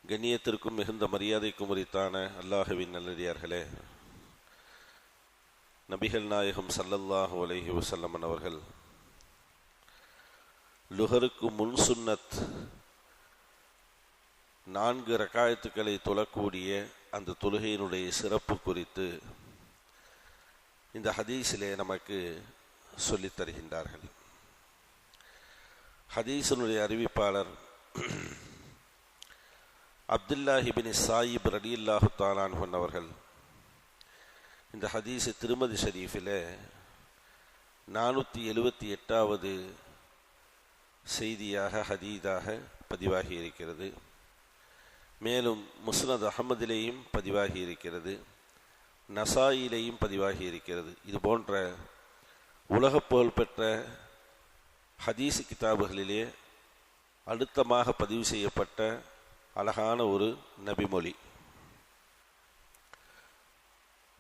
கண்ணியத்திற்கும் மிகுந்த மரியாதைக்கும் உரித்தான அல்லாஹுவின் நல்லடியார்களே, நபிகள் நாயகம் ஸல்லல்லாஹு அலைஹி வஸல்லம் அவர்கள் லுஹருக்கு முன் சுன்னத் 4 ரக்காயத்துக்களை தொழக்கூடிய அந்த தொழுகையினுடைய சிறப்பு குறித்து இந்த ஹதீஸிலே நமக்கு சொல்லித் தருகின்றார்கள். ஹதீஸினுடைய அறிவிப்பாளர் அப்துல்லாஹ் இப்னு சாயிப் ரலியல்லாஹு தஆலா அன்ஹு அவர்கள் இந்த ஹதீஸ் திருமதி ஷரீஃபிலே 478வது செய்தியாக ஹதீதாக பதிவாகி இருக்கிறது. மேலும் முஸ்னத் அஹ்மதிலேயும் பதிவாகி இருக்கிறது, நசாயிலேயும் பதிவாகி இருக்கிறது. இது போன்ற உலக புகழ்பெற்ற ஹதீஸ் கிதாபுகளிலே அழுத்தமாக பதிவு செய்யப்பட்ட அழகான ஒரு நபிமொழி.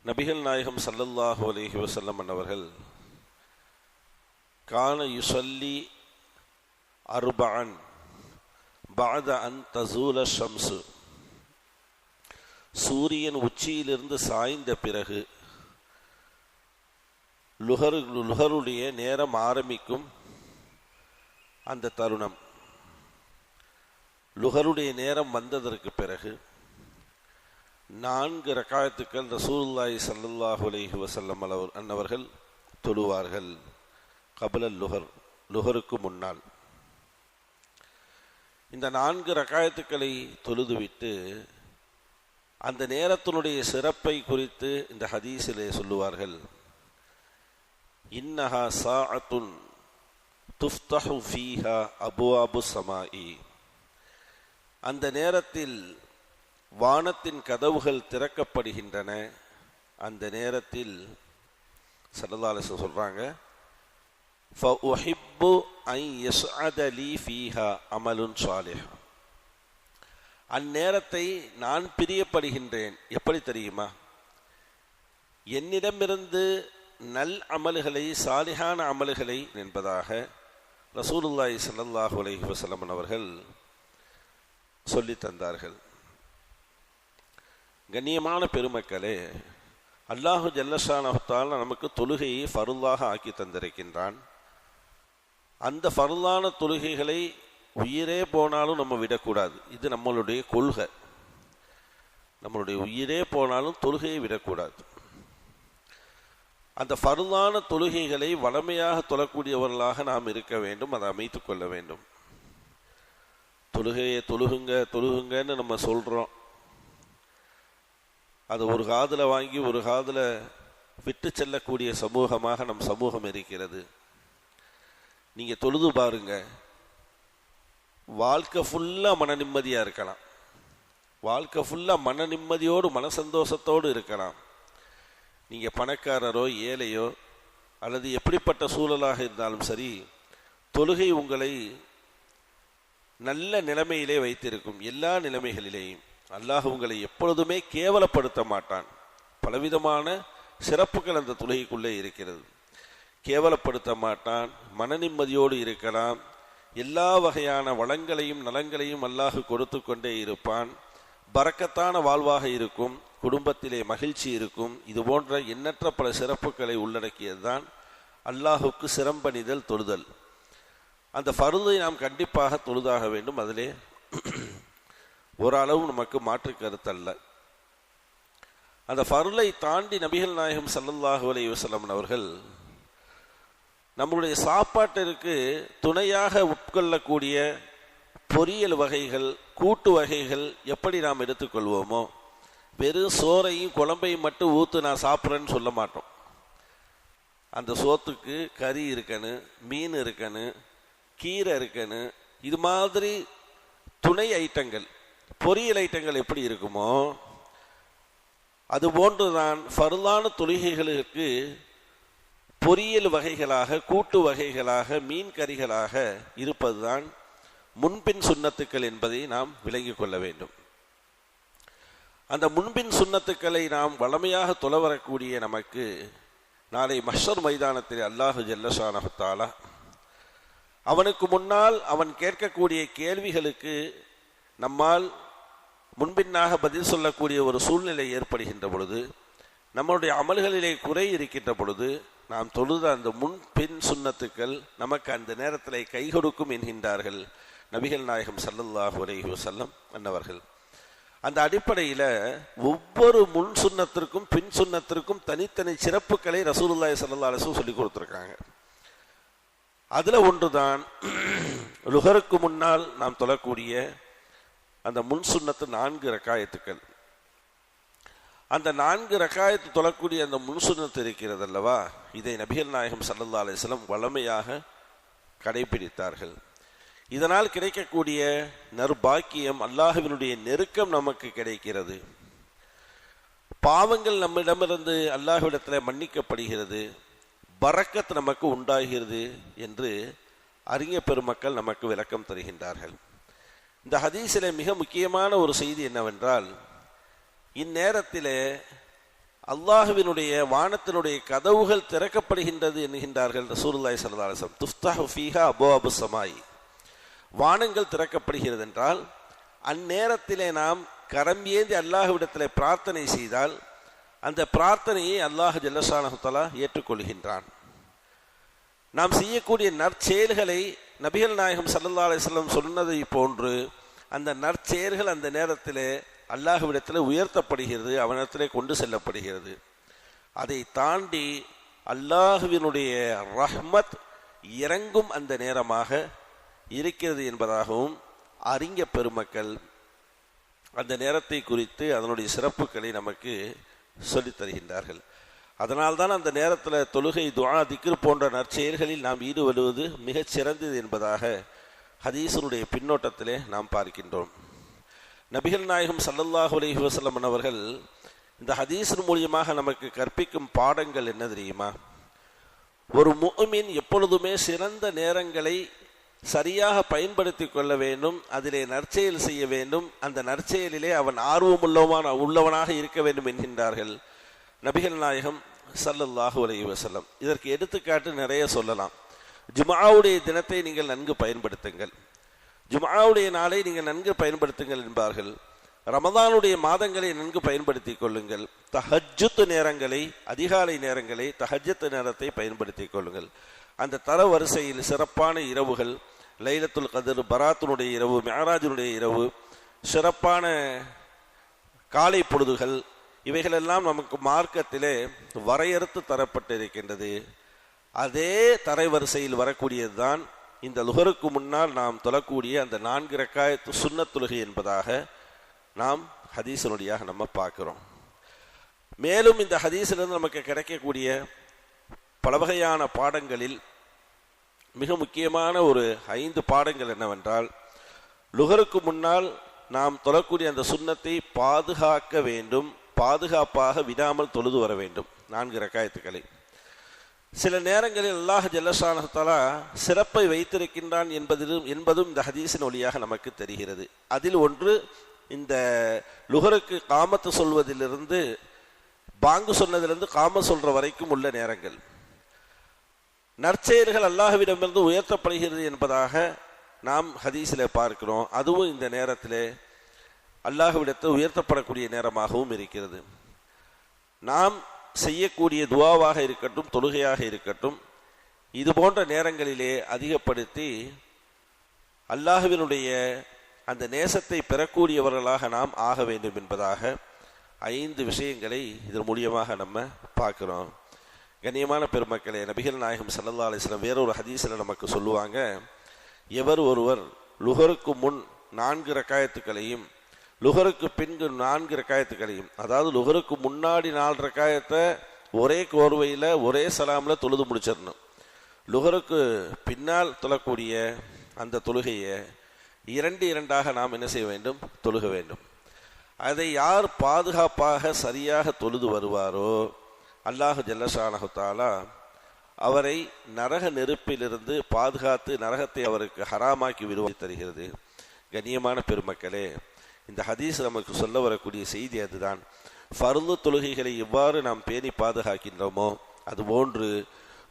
நபிகள் நாயகம் ஸல்லல்லாஹு அலைஹி வஸல்லம் அவர்கள் கான யுஸல்லி அர்பஅன் பஅத அன் தஸூல ஷம்ஸு, சூரியன் உச்சியிலிருந்து சாய்ந்த பிறகு லுஹருடைய நேரம் ஆரம்பிக்கும் அந்த தருணம், லுஹருடைய நேரம் வந்ததற்கு பிறகு 4 ரக்காயத்துக்கள் ரசூலுல்லாஹி ஸல்லல்லாஹு அலைஹி வஸல்லம் அன்னவர்கள் தொழுவார்கள். கபலல் லுஹருக்கு முன்னால் இந்த 4 ரக்காயத்துக்களை தொழுதுவிட்டு அந்த நேரத்தினுடைய சிறப்பை குறித்து இந்த ஹதீஸிலே சொல்லுவார்கள். இன்னஹா சாஅத்துன் துஃப்தஹு ஃபீஹா அபுவாபு ஸமாஇ, அந்த நேரத்தில் வானத்தின் கதவுகள் திறக்கப்படுகின்றன. அந்த நேரத்தில் ஸல்லல்லாஹு அலைஹி வஸல்லம் சொல்றாங்க, ஃபஉஹிப்பு அன் யஸ்அத லீ ஃபீஹா அமலுன் ஸாலிஹ், அந்நேரத்தை நான் பிரியப்படுகின்றேன். எப்படி தெரியுமா? என்னிடமிருந்து நல் அமல்களை, சாலிஹான அமல்களை என்பதாக ரசூலுல்லாஹி ஸல்லல்லாஹு அலைஹி வஸல்லம் அவர்கள் சொல்லி தந்தார்கள். கண்ணியமான பெருமக்களே, அல்லாஹு ஜல்லஷானஹு தஆலா நமக்கு தொழுகையை ஃபர்லாக ஆக்கி தந்திருக்கின்றான். அந்த ஃபர்லான தொழுகைகளை உயிரே போனாலும் நம்ம விடக்கூடாது. இது நம்மளுடைய கொள்கை. நம்மளுடைய உயிரே போனாலும் தொழுகையை விடக்கூடாது. அந்த ஃபர்லான தொழுகைகளை வளமையாக தொழக்கூடியவர்களாக நாம் இருக்க வேண்டும், அதை அமைத்து கொள்ள வேண்டும். தொழுகையை தொழுகுங்கன்னு நம்ம சொல்கிறோம். அது ஒரு காதில் வாங்கி ஒரு காதில் விட்டு செல்லக்கூடிய சமூகமாக நம் சமூகம் இருக்கிறது. நீங்கள் தொழுது பாருங்க, வாழ்க்கை ஃபுல்லாக மன நிம்மதியாக இருக்கலாம். வாழ்க்கை ஃபுல்லாக மன நிம்மதியோடு மன சந்தோஷத்தோடு இருக்கலாம். நீங்கள் பணக்காரரோ ஏழையோ அல்லது எப்படிப்பட்ட சூழலாக இருந்தாலும் சரி, தொழுகை உங்களை நல்ல நிலைமையிலே வைத்திருக்கும். எல்லா நிலைமைகளிலேயும் அல்லாஹ் உங்களை எப்பொழுதுமே கேவலப்படுத்த மாட்டான். பலவிதமான சிறப்புகள் அந்த தொழுகைக்குள்ளே இருக்கிறது. கேவலப்படுத்த மாட்டான், மன நிம்மதியோடு இருக்கலாம். எல்லா வகையான வளங்களையும் நலங்களையும் அல்லாஹ் கொடுத்து கொண்டே இருப்பான். பரக்கத்தான வாழ்வாக இருக்கும், குடும்பத்திலே மகிழ்ச்சி இருக்கும். இது போன்ற எண்ணற்ற பல சிறப்புகளை உள்ளடக்கியதுதான் அல்லாஹுக்கு சிரம்பணிதல் தொழுதல். அந்த ஃபர்தை நாம் கண்டிப்பாக தொழுதாக வேண்டும். அதிலே ஓரளவு நமக்கு மாற்று கருத்தல்ல. அந்த ஃபர்லை தாண்டி நபிகள் நாயகம் ஸல்லல்லாஹு அலைஹி வஸல்லம் அவர்கள் நம்முடைய சாப்பாட்டிற்கு துணையாக உட்கொள்ளக்கூடிய பொரியல் வகைகள், கூட்டு வகைகள் எப்படி நாம் எடுத்துக்கொள்வோமோ, வெறும் சோறையும் குழம்பையும் மட்டும் ஊற்று நான் சாப்பிட்றேன்னு சொல்ல மாட்டோம். அந்த சோத்துக்கு கறி இருக்கணும், மீன் இருக்கணும், கீரை இருக்கணும். இது மாதிரி துணை ஐட்டங்கள், பொரியல் ஐட்டங்கள் எப்படி இருக்குமோ அதுபோன்று தான் ஃபர்லான தொழுகைகளுக்கு பொரியல் வகைகளாக, கூட்டு வகைகளாக, மீன் கறிகளாக இருப்பதுதான் முன்பின் சுன்னத்துக்கள் என்பதை நாம் விளங்கிக் கொள்ள வேண்டும். அந்த முன்பின் சுன்னத்துக்களை நாம் வளமையாக தொழ வரக்கூடிய நமக்கு நாளை மஹ்ஷர் மைதானத்தில் அல்லாஹு ஜல்லஷானஹு தஆலா அவனுக்கு முன்னால் அவன் கேட்கக்கூடிய கேள்விகளுக்கு நம்மால் முன்பின்னாக பதில் சொல்லக்கூடிய ஒரு சூழ்நிலை ஏற்படுகின்ற பொழுது, நம்மளுடைய அமல்களிலே குறை இருக்கின்ற பொழுது, நாம் தொழுத அந்த முன்பின் சுன்னத்துக்கள் நமக்கு அந்த நேரத்தில் கை கொடுக்கும் என்கின்றார்கள் நபிகள் நாயகம் ஸல்லல்லாஹு அலைஹி வஸல்லம் அன்னவர்கள். அந்த அடிப்படையில் ஒவ்வொரு முன் சுன்னத்திற்கும் பின் சுன்னத்திற்கும் தனித்தனி சிறப்புகளை ரசூலுல்லாஹி ஸல்லல்லாஹு அலைஹி வஸல்லம் சொல்லி கொடுத்துருக்காங்க. அதில் ஒன்றுதான் லுஹருக்கு முன்னால் நாம் தொழக்கூடிய அந்த முன் சுன்னத்து 4 ரக்காயத்துக்கள். அந்த 4 ரக்காயத்து தொழக்கூடிய அந்த முன் சுன்னத்து இருக்கிறது அல்லவா, இதை நபிகள் நாயகம் ஸல்லல்லாஹு அலைஹி வஸல்லம் வழமையாக கடைபிடித்தார்கள். இதனால் கிடைக்கக்கூடிய நற்பாக்கியம், அல்லாஹ்வினுடைய நெருக்கம் நமக்கு கிடைக்கிறது. பாவங்கள் நம்மிடமிருந்து அல்லாஹ்விடத்தில் மன்னிக்கப்படுகிறது, பரக்கத் நமக்கு உண்டாகிறது என்று அறிஞர் பெருமக்கள் நமக்கு விளக்கம் தருகின்றார்கள். இந்த ஹதீஸிலே மிக முக்கியமான ஒரு செய்தி என்னவென்றால், இந்நேரத்தில் அல்லாஹ்வினுடைய வானத்தினுடைய கதவுகள் திறக்கப்படுகின்றது என்கின்றார்கள் ரசூலுல்லாஹி ஸல்லல்லாஹு அலைஹி வஸல்லம். துஃப்தஹு ஃபீஹா அப்வாபுஸ் ஸமாய், வானங்கள் திறக்கப்படுகிறது என்றால் அந்நேரத்திலே நாம் கரம்பேந்தி அல்லாஹ்விடத்தில் பிரார்த்தனை செய்தால் அந்த பிரார்த்தனையை அல்லாஹ் ஜல்லஷானஹு தஆலா ஏற்றுக்கொள்கின்றான். நாம் செய்யக்கூடிய நற்செயல்களை நபிகள் நாயகம் ஸல்லல்லாஹு அலைஹி வஸல்லம் சொன்னதை போன்று அந்த நற்செயல்கள் அந்த நேரத்திலே அல்லாஹ்விடத்தில் உயர்த்தப்படுகிறது, அவனிடத்திலே கொண்டு செல்லப்படுகிறது. அதை தாண்டி அல்லாஹ்வினுடைய ரஹ்மத் இறங்கும் அந்த நேரமாக இருக்கிறது என்பதாகவும் அறிஞர் பெருமக்கள் அந்த நேரத்தை குறித்து அதனுடைய சிறப்புகளை நமக்கு சொல்லித் தருகின்றார்கள். அதனால்தான் அந்த நேரத்தில் தொழுகை, துஆ, திக்ர் போன்ற நற்செயல்களில் நாம் ஈடுபடுவது மிகச் சிறந்தது என்பதாக ஹதீஸினுடைய பின்னோட்டத்திலே நாம் பார்க்கின்றோம். நபிகள் நாயகம் ஸல்லல்லாஹு அலைஹி வஸல்லம் அவர்கள் இந்த ஹதீஸின் மூலியமாக நமக்கு கற்பிக்கும் பாடங்கள் என்ன தெரியுமா? ஒரு முஃமின் எப்பொழுதுமே சிறந்த நேரங்களை சரியாக பயன்படுத்தி கொள்ள வேண்டும், அதிலே நற்செயல் செய்ய வேண்டும், அந்த நற்செயலிலே அவன் உள்ளவனாக இருக்க வேண்டும் என்கின்றார்கள் நபிகள் நாயகம் ஸல்லல்லாஹு அலைஹி வஸல்லம். இதற்கு எடுத்துக்காட்டு நிறைய சொல்லலாம். ஜும்ஆவுடைய தினத்தை நீங்கள் நன்கு பயன்படுத்துங்கள், ஜும்ஆவுடைய நாளை நீங்கள் நன்கு பயன்படுத்துங்கள் என்பார்கள். ரமதானுடைய மாதங்களை நன்கு பயன்படுத்தி கொள்ளுங்கள். தஹஜ்ஜுத் நேரங்களை, அதிகாலை நேரங்களை, தஹஜ்ஜுத் நேரத்தை பயன்படுத்தி கொள்ளுங்கள். அந்த தர வரிசையில் சிறப்பான இரவுகள், லைலத்துல் கத்ர், பராத்தினுடைய இரவு, மிஅராஜினுடைய இரவு, சிறப்பான காலை பொழுதுகள், இவைகளெல்லாம் நமக்கு மார்க்கத்திலே வரையறுத்து தரப்பட்டிருக்கின்றது. அதே தரைவரிசையில் வரக்கூடியதுதான் இந்த லுஹருக்கு முன்னால் நாம் தொழக்கூடிய அந்த 4 ரக்காயத்து சுன்னத் தொழுகை என்பதாக நாம் ஹதீஸினுடையாக நம்ம பார்க்கிறோம். மேலும் இந்த ஹதீஸிலிருந்து நமக்கு கிடைக்கக்கூடிய பல வகையான பாடங்களில் மிக முக்கியமான ஒரு 5 பாடங்கள் என்னவென்றால், லுஹருக்கு முன்னால் நாம் தொழக்கூடிய அந்த சுன்னத்தை பாதுகாக்க வேண்டும், பாதுகாப்பாக விடாமல் தொழுது வர வேண்டும் 4 ரக்காயத்துக்களை. சில நேரங்களில் அல்லாஹ் ஜல்லஷானஹு தஆலா சிறப்பை வைத்திருக்கின்றான் என்பதும் இந்த ஹதீஸின் வழியாக நமக்கு தெரிகிறது. அதில் ஒன்று, இந்த லுஹருக்கு காமத்து சொல்வதிலிருந்து, பாங்கு சொன்னதிலிருந்து காம சொல்ற வரைக்கும் உள்ள நேரங்கள் நற்செயல்கள் அல்லாஹ்விடமிருந்து உயர்த்தப்படுகிறது என்பதாக நாம் ஹதீஸில் பார்க்கிறோம். அதுவும் இந்த நேரத்தில் அல்லாஹ்விடத்தில் உயர்த்தப்படக்கூடிய நேரமாகவும் இருக்கிறது. நாம் செய்யக்கூடிய துஆவாக இருக்கட்டும், தொழுகையாக இருக்கட்டும், இது போன்ற நேரங்களிலே அதிகப்படுத்தி அல்லாஹ்வினுடைய அந்த நேசத்தை பெறக்கூடியவர்களாக நாம் ஆக வேண்டும் என்பதாக 5 விஷயங்களை இதன் மூலியமாக நம்ம பார்க்கிறோம். கண்ணியமான பெருமக்களே, நபிகள் நாயகம் ஸல்லல்லாஹு அலைஹி வஸல்லம் வேறொரு ஹதீஸில் நமக்கு சொல்லுவாங்க, எவர் ஒருவர் லுஹருக்கு முன் 4 ரக்காயத்துக்களையும் லுஹருக்கு பின்பு 4 ரக்காயத்துக்களையும், அதாவது லுஹருக்கு முன்னாடி 4 ரக்காயத்தை ஒரே கோர்வையில் ஒரே சலாமில் தொழுது முடிச்சிடணும், லுஹருக்கு பின்னால் தொழக்கூடிய அந்த தொழுகையை 2 நாம் என்ன செய்ய வேண்டும்? தொழுக வேண்டும். அதை யார் பாதுகாப்பாக சரியாக தொழுது வருவாரோ அல்லாஹ் ஜல்லஷானஹு தஆலா அவரை நரக நெருப்பிலிருந்து பாதுகாத்து நரகத்தை அவருக்கு ஹராமாக்கி விடுவதை தருகிறது. கண்ணியமான பெருமக்களே, இந்த ஹதீஸ் நமக்கு சொல்ல வரக்கூடிய செய்தி அதுதான். ஃபர்து தொழுகைகளை எவ்வாறு நாம் பேணி பாதுகாக்கின்றோமோ அதுபோன்று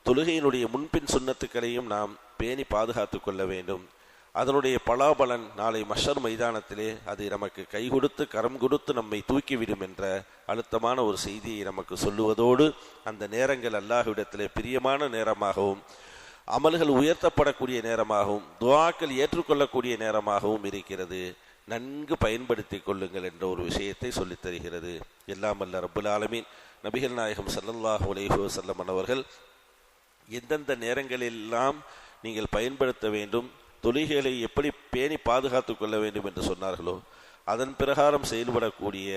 தொழுகையினுடைய முன்பின் சுன்னத்துக்களையும் நாம் பேணி பாதுகாத்து கொள்ள வேண்டும். அதனுடைய பலாபலன் நாளை மஷர் மைதானத்திலே அது நமக்கு கை கொடுத்து கரம் கொடுத்து நம்மை தூக்கிவிடும் என்ற அழுத்தமான ஒரு செய்தியை நமக்கு சொல்லுவதோடு, அந்த நேரங்கள் அல்லாஹ்விடத்திலே பிரியமான நேரமாகவும் அமல்கள் உயர்த்தப்படக்கூடிய நேரமாகவும் துஆக்கள் ஏற்றுக்கொள்ளக்கூடிய நேரமாகவும் இருக்கிறது. நன்கு பயன்படுத்தி கொள்ளுங்கள் என்ற ஒரு விஷயத்தை சொல்லித் தருகிறது. எல்லாம் வல்ல ரப்புல் ஆலமீன் நபிகள் நாயகம் ஸல்லல்லாஹு அலைஹி வஸல்லம் அவர்கள் எந்தெந்த நேரங்களெல்லாம் நீங்கள் பயன்படுத்த வேண்டும், தொழுகைகளை எப்படி பேணி பாதுகாத்து கொள்ள வேண்டும் என்று சொன்னார்களோ அதன் பிரகாரம் செயல்படக்கூடிய